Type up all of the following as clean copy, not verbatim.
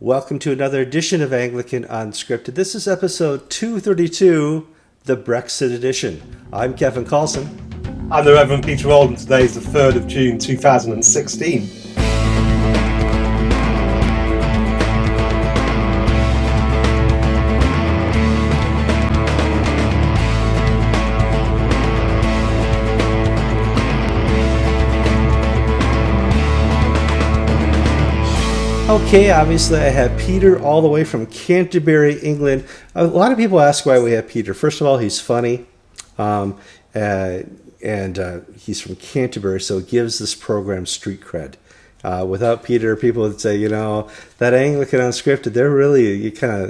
Welcome to another edition of Anglican Unscripted. This is episode 232, the Brexit edition. I'm Kevin Carlson. I'm the Reverend Peter Oldham. Today is the 3rd of June 2016. Okay, obviously I have Peter all the way from Canterbury, England. A lot of people ask why we have Peter. First of all, he's funny, and he's from Canterbury, so it gives this program street cred. Without Peter, people would say, that Anglican Unscripted,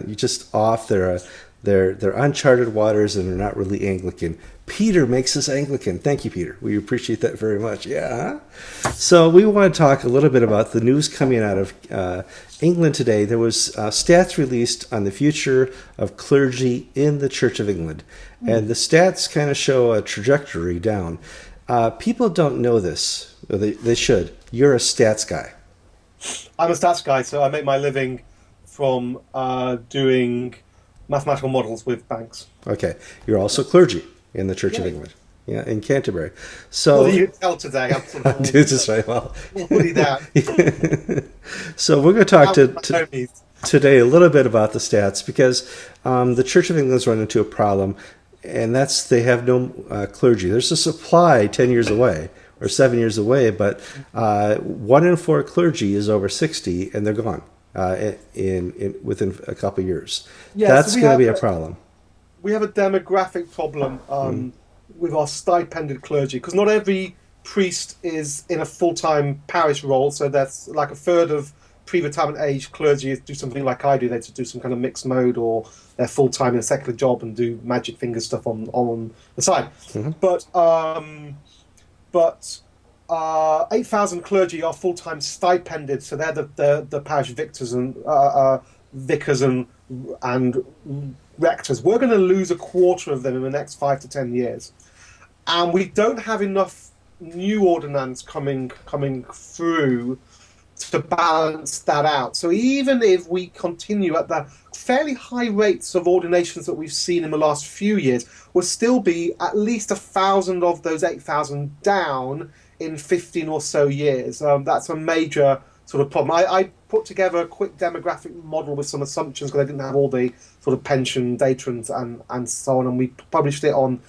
you're just off. They're uncharted waters and they're not really Anglican. Peter makes us Anglican. Thank you, Peter. We appreciate that very much. Yeah. So we want to talk a little bit about the news coming out of England today. There was stats released on the future of clergy in the Church of England. And the stats kind of show a trajectory down. People don't know this. They should. You're a stats guy. I'm a stats guy, so I make my living from doing mathematical models with banks. Okay. You're also clergy in the Church of England. Yeah, in Canterbury. So what do you tell today? I do just right. Well, that. So we're going to talk today a little bit about the stats because the Church of England's run into a problem, and that's they have no clergy. There's a supply 10 years away or 7 years away, but 1 in 4 clergy is over 60, and they're gone within a couple of years. Yeah, that's going to be a problem. We have a demographic problem with our stipended clergy, because not every priest is in a full-time parish role, so that's like a third of pre-retirement age clergy do something like I do. They do some kind of mixed mode, or they're full-time in a secular job and do magic finger stuff on the side. Mm-hmm. But 8,000 clergy are full-time stipended, so they're the parish vicars and rectors. We're going to lose a quarter of them in the next 5 to 10 years, and we don't have enough new ordinands coming through to balance that out. So even if we continue at the fairly high rates of ordinations that we've seen in the last few years, we'll still be at least 1,000 of those 8,000 down in 15 or so years. That's a major sort of problem. I put together a quick demographic model with some assumptions because I didn't have all the sort of pension data and so on, and we published it on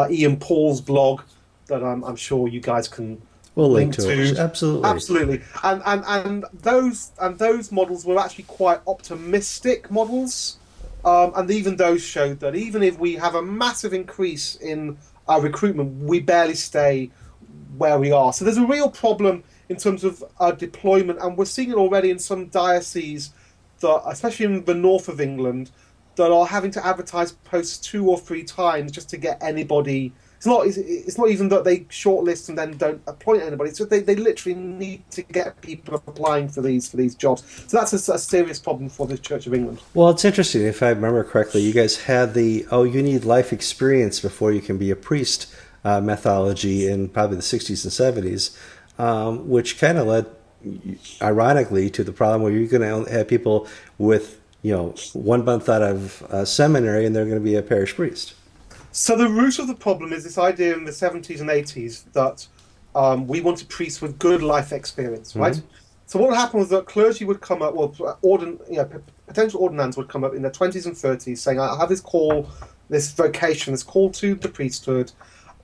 Ian Paul's blog that I'm sure you guys can link to. Absolutely. And those models were actually quite optimistic models, and even those showed that even if we have a massive increase in our recruitment, we barely stay where we are. So there's a real problem in terms of deployment, and we're seeing it already in some dioceses, that, especially in the north of England, that are having to advertise posts 2 or 3 times just to get anybody. It's not even that they shortlist and then don't appoint anybody. It's just they literally need to get people applying for these jobs. So that's a serious problem for the Church of England. Well, it's interesting. If I remember correctly, you guys had you need life experience before you can be a priest methodology in probably the 60s and 70s, which kind of led, ironically, to the problem where you're going to have people with 1 month out of seminary and they're going to be a parish priest. So the root of the problem is this idea in the 70s and 80s that we wanted priests with good life experience, right? Mm-hmm. So what would happen was that clergy would come up, potential ordinands would come up in their 20s and 30s saying, I have this call, this vocation, this call to the priesthood,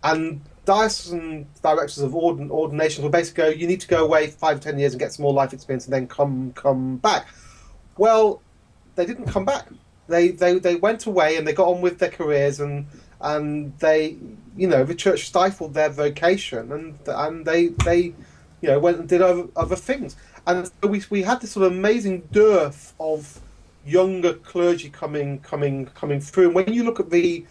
and diocesan directors of ordinations will basically go, you need to go away for 5 or 10 years and get some more life experience and then come back. Well, they didn't come back. They went away and they got on with their careers, and they, the church stifled their vocation, and they went and did other things. And so we had this sort of amazing dearth of younger clergy coming through. And when you look at the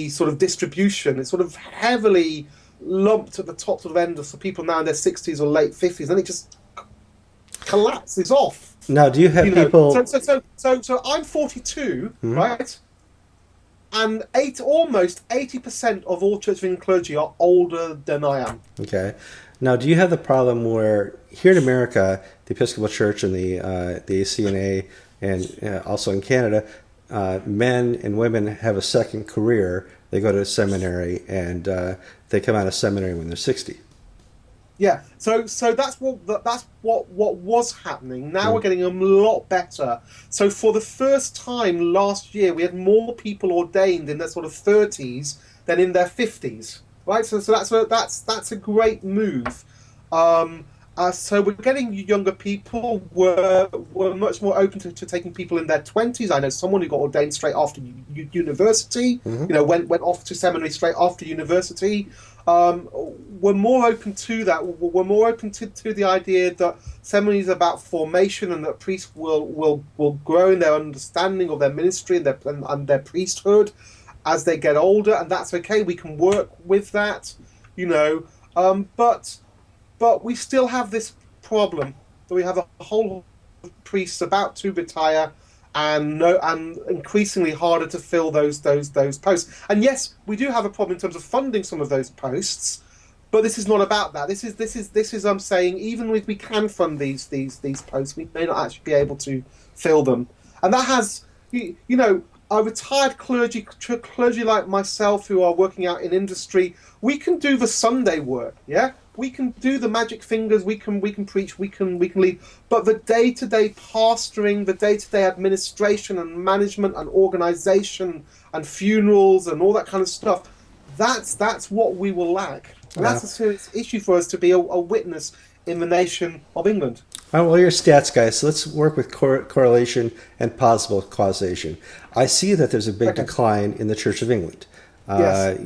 sort of distribution, it's sort of heavily lumped at the top sort of end of so people now in their 60s or late 50s, and it just collapses off. Now, do you have people? So I'm 42, mm-hmm. right? And almost 80% of all Church of England clergy are older than I am. Okay. Now, do you have the problem where here in America, the Episcopal Church and the ACNA, and also in Canada, men and women have a second career. They go to seminary and they come out of seminary when they're 60. Yeah, so that's what was happening. Now we're Mm. getting a lot better. So for the first time last year, we had more people ordained in their sort of 30s than in their 50s. Right, so that's a great move. So we're getting younger people. We're much more open to taking people in their 20s. I know someone who got ordained straight after university. Hmm. Went off to seminary straight after university. We're more open to that. We're more open to the idea that seminary is about formation, and that priests will grow in their understanding of their ministry and their priesthood as they get older, and that's okay. We can work with that, you know. But we still have this problem that we have a whole of priests about to retire, and increasingly harder to fill those posts. And yes, we do have a problem in terms of funding some of those posts, but this is not about that. This is I'm saying, even if we can fund these posts, we may not actually be able to fill them, and that has a retired clergy like myself who are working out in industry. We can do the Sunday work, yeah. We can do the magic fingers. We can preach. We can lead. But the day-to-day pastoring, the day-to-day administration and management and organisation and funerals and all that kind of stuff, that's what we will lack. And Yeah. that's a serious issue for us to be a witness in the nation of England. All right, well, you're a stats guy, so let's work with correlation and possible causation. I see that there's a big Okay. decline in the Church of England. Yes.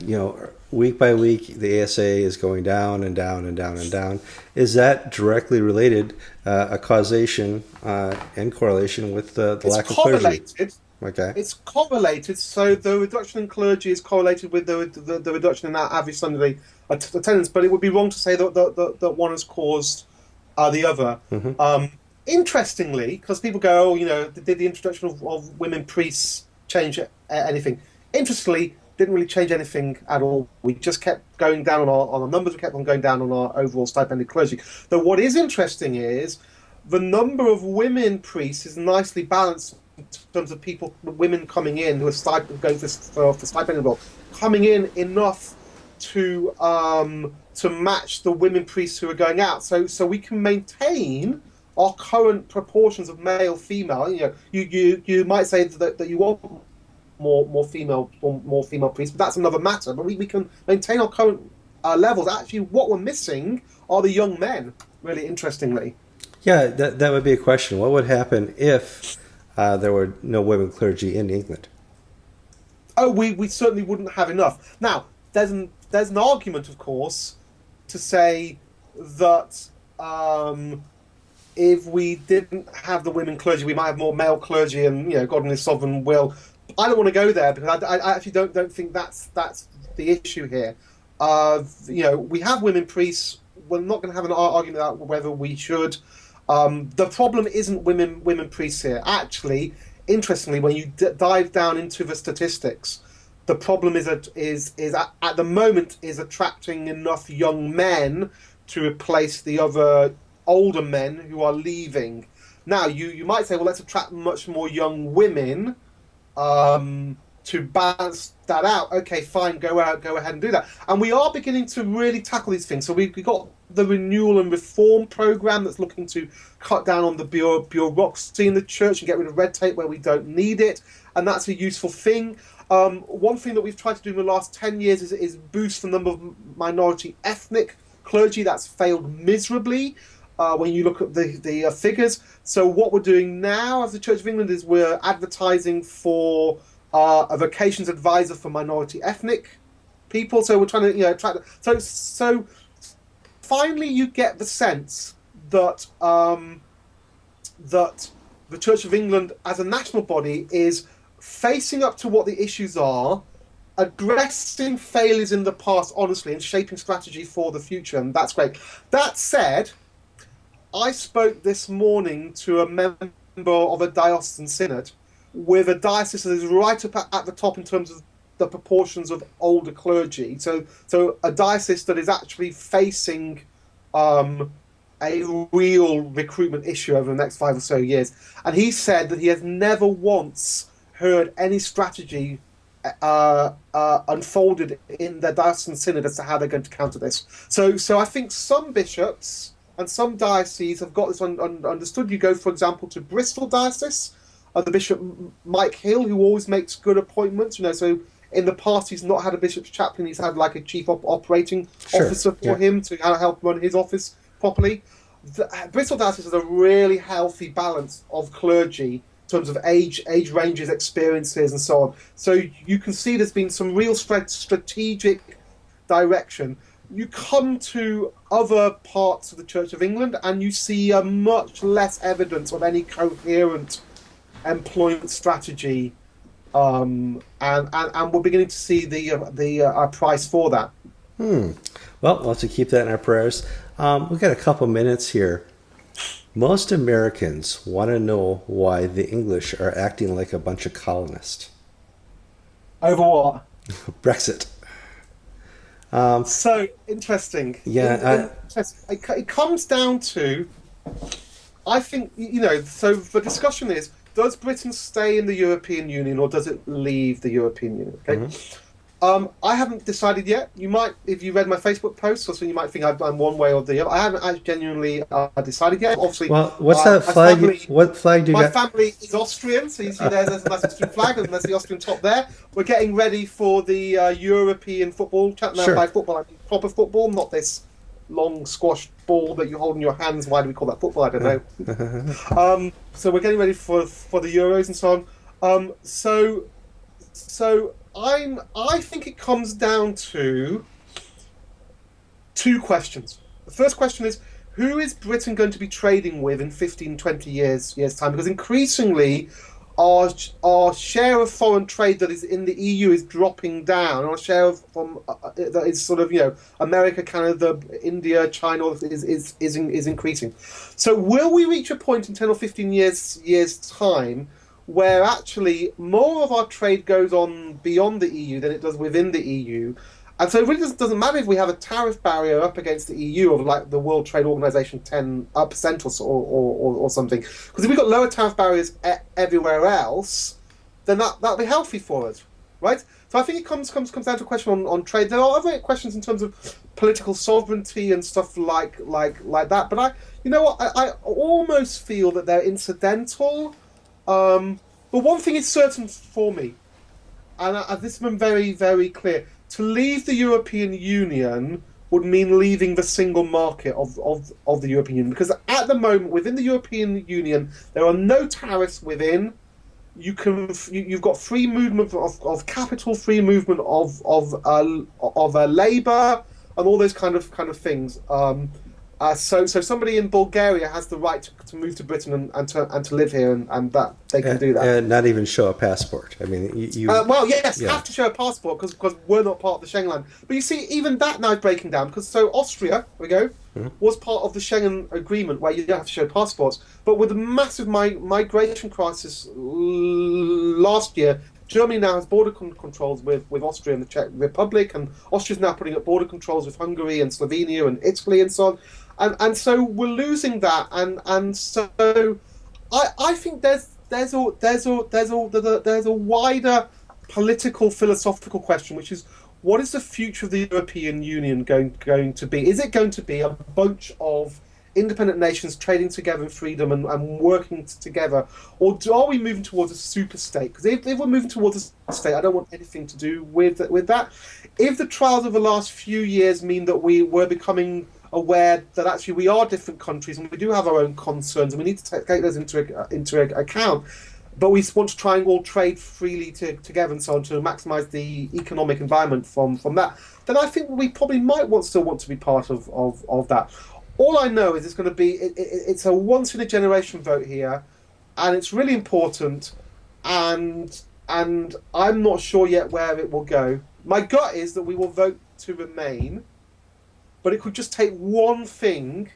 Week by week, the ASA is going down and down and down and down. Is that directly related, a causation and correlation with the It's lack of clergy? correlated. Okay. It's correlated. So the reduction in clergy is correlated with the reduction in our average Sunday attendance. But it would be wrong to say that one has caused the other. Hmm. Interestingly, because people go, did the introduction of women priests change anything? Interestingly, didn't really change anything at all. We just kept going down on our numbers. We kept on going down on our overall stipended clergy. Though what is interesting is the number of women priests is nicely balanced in terms of women coming in who are going for stipended role, coming in enough to match the women priests who are going out. So we can maintain our current proportions of male female. You might say that you want more female priests, but that's another matter. But we can maintain our current levels. Actually, what we're missing are the young men. Really interestingly. Yeah, that would be a question. What would happen if there were no women clergy in England? Oh, we certainly wouldn't have enough. Now, there's an argument, of course, to say that if we didn't have the women clergy, we might have more male clergy, and God in His sovereign will. I don't want to go there because I actually don't think that's the issue here. We have women priests. We're not going to have an argument about whether we should. The problem isn't women priests here. Actually, interestingly, when you dive down into the statistics, the problem is at the moment is attracting enough young men to replace the other older men who are leaving. Now, you might say, well, let's attract much more young women to balance that out. Okay, fine, go ahead and do that. And we are beginning to really tackle these things. So we got the renewal and reform program that's looking to cut down on the bureaucracy in the church and get rid of red tape where we don't need it, and that's a useful thing. One thing that we've tried to do in the last 10 years is boost the number of minority ethnic clergy. That's failed miserably when you look at the figures. So what we're doing now as the Church of England is we're advertising for a vocations advisor for minority ethnic people. So we're trying to attract. So finally, you get the sense that that the Church of England as a national body is facing up to what the issues are, addressing failures in the past honestly, and shaping strategy for the future, and that's great. That said, I spoke this morning to a member of a diocesan synod with a diocese that is right up at the top in terms of the proportions of older clergy. So a diocese that is actually facing um, a real recruitment issue over the next 5 or so years. And he said that he has never once heard any strategy unfolded in the diocesan synod as to how they're going to counter this. So I think some bishops and some dioceses have got this understood. You go, for example, to Bristol diocese, the Bishop Mike Hill, who always makes good appointments. So in the past he's not had a bishop's chaplain; he's had like a chief operating officer for him to kind of help run his office properly. Bristol diocese has a really healthy balance of clergy in terms of age ranges, experiences, and so on. So you can see there's been some real strategic direction. You come to other parts of the Church of England and you see a much less evidence of any coherent employment strategy, and we're beginning to see the price for that. Well, we'll have to keep that in our prayers. We've got a couple minutes here. Most Americans want to know why the English are acting like a bunch of colonists. Over what? Brexit. So interesting. Yeah. It comes down to, I think, so the discussion is, does Britain stay in the European Union or does it leave the European Union? Okay. I haven't decided yet. You might, if you read my Facebook post, or so you might think I've done one way or the other. I haven't actually genuinely decided yet. Obviously, well, what's that flag? What flag do you got? My family is Austrian, so you see there's a nice Austrian flag, and there's the Austrian top there. We're getting ready for the European football. Now, by football, I mean proper football, not this long squash ball that you hold in your hands. Why do we call that football? I don't know. So we're getting ready for the Euros and so on. So I think it comes down to two questions. The first question is, who is Britain going to be trading with in 15, 20 years time? Because increasingly our share of foreign trade that is in the EU is dropping down. Our share from that is sort of America, Canada, India, China is increasing. So will we reach a point in 10 or 15 years time where actually more of our trade goes on beyond the EU than it does within the EU? And so it really doesn't matter if we have a tariff barrier up against the EU of like the World Trade Organization 10% or something. Because if we've got lower tariff barriers everywhere else, then that'll be healthy for us, right? So I think it comes down to a question on trade. There are other questions in terms of political sovereignty and stuff like that. But I almost feel that they're incidental. But one thing is certain for me, and this has been very, very clear. To leave the European Union would mean leaving the single market of the European Union. Because at the moment, within the European Union, there are no tariffs within. You've got free movement of capital, free movement of labour, and all those kind of things. So somebody in Bulgaria has the right to move to Britain and to live here, and that they can do that. And not even show a passport. I mean, have to show a passport because we're not part of the Schengen land. But you see, even that now is breaking down because Austria, was part of the Schengen agreement where you don't have to show passports. But with the massive migration crisis last year, Germany now has border controls with Austria and the Czech Republic, and Austria's now putting up border controls with Hungary and Slovenia and Italy and so on. And so we're losing that, and so I think there's a wider political philosophical question, which is, what is the future of the European Union going to be? Is it going to be a bunch of independent nations trading together in freedom and working together, or are we moving towards a super state? Because if we're moving towards a super state, I don't want anything to do with that. If the trials of the last few years mean that we're becoming aware that actually we are different countries and we do have our own concerns and we need to take those into account, but we want to try and all trade freely together and so on to maximise the economic environment from that, then I think we probably might still want to be part of that. All I know is it's going to be it's a once in a generation vote here, and it's really important, and I'm not sure yet where it will go. My gut is that we will vote to remain, but it could just take one thing,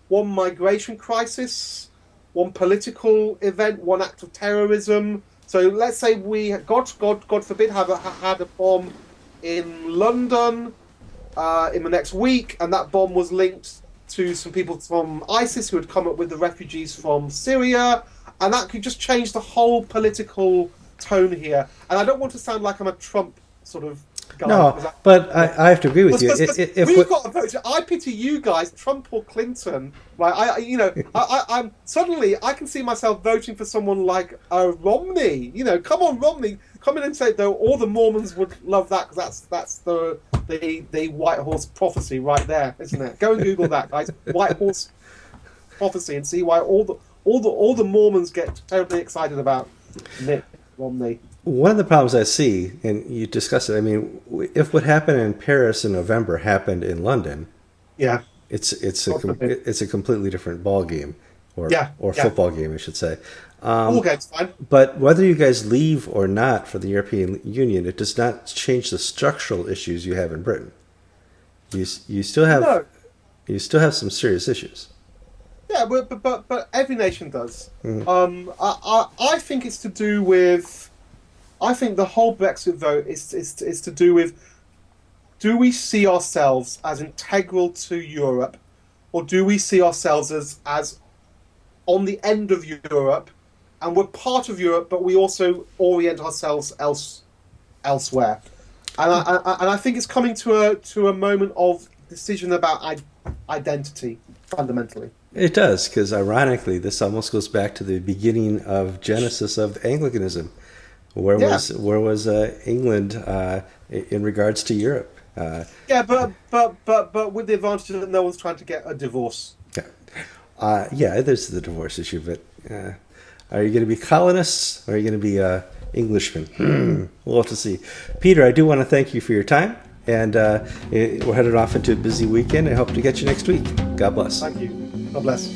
one migration crisis, one political event, one act of terrorism. So let's say we, God forbid, had a bomb in London in the next week, and that bomb was linked to some people from ISIS who had come up with the refugees from Syria, and that could just change the whole political tone here. And I don't want to sound like I'm a Trump sort of guy. No, but I have to agree with you. We've got a vote. I pity you guys, Trump or Clinton. Right? I'm suddenly I can see myself voting for someone like Romney. Come on, Romney, come in and say though. All the Mormons would love that because that's the White Horse prophecy right there, isn't it? Go and Google that, guys. White Horse prophecy and see why all the Mormons get terribly excited about Mitt Romney. One of the problems I see, and you discussed it, I mean, if what happened in Paris in November happened in London, yeah, it's a completely different ball game, or football game, I should say. Ball game's fine. But whether you guys leave or not for the European Union, it does not change the structural issues you have in Britain. You still have some serious issues. Yeah, but every nation does. I think it's to do with. I think the whole Brexit vote is to do with, do we see ourselves as integral to Europe, or do we see ourselves as on the end of Europe, and we're part of Europe, but we also orient ourselves elsewhere. And I think it's coming to a moment of decision about identity, fundamentally. It does, because ironically, this almost goes back to the beginning of Genesis of Anglicanism. Where was England in regards to Europe? But with the advantage that no one's trying to get a divorce. Yeah, there's the divorce issue. But are you going to be colonists or are you going to be Englishmen? We'll have to see. Peter, I do want to thank you for your time, and we're headed off into a busy weekend. I hope to get you next week. God bless. Thank you. God bless.